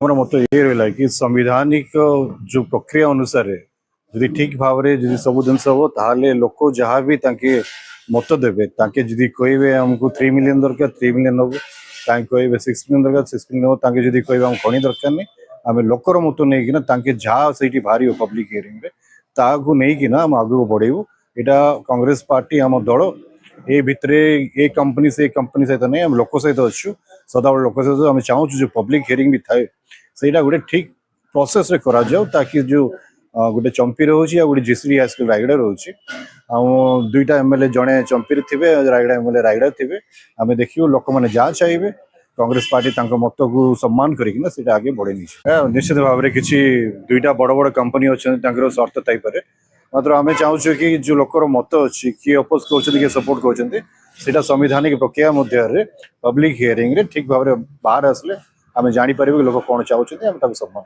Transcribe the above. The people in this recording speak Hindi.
मोर मत ये रहा कि संविधानिक जो प्रक्रिया अनुसार यदि ठीक भाव में सब जिन हम ताले लोक जहाँ भी मत देवे जदि कहे आमको 3 मिलियन दरकार 3 मिलियन नब कहे 6 मिलियन दरकार 6 मिलियन नब जदि कहे आम खणी दरकार नहीं आम लोकर मत नहीं जहाँ से बाहर पब्लिक हियरिंग ताकू नहीं आम आगे बढ़ेबू यहाँ कांग्रेस पार्टी आम दल ये भितर ए कंपनी से सहित नहीं आम लोक सहित अच्छु सदाबले लोक सहित आम चाहूँ जो पब्लिक हियरिंग भी थाए सहीटा गोटे ठीक प्रोसेस रे करा जाओ ताकि जो गोटे चंपी रोचे गोटे जीसीडी हाईस्कल रायगड़ा रोचे दुईटा एमएलए जड़े चंपी थे रायगड़ा एमएलए रायगड़ा थे आम देखिए लोक मैंने जहाँ चाहिए कांग्रेस पार्टी मत को सम्मान करके आगे बढ़े निश्चित भाव में किसी दुईटा बड़ बड़ कंपनी अच्छा शर्त थी मात्र आम चाहूँ कि जो लोकर मत अच्छी किए अपोज कर किए सपोर्ट कर संविधानिक प्रक्रिया मध्य पब्लिक हियरिंग ठीक भाव में बाहर आसले आम जापर कि लोग कौन चाहते हैं सम्मान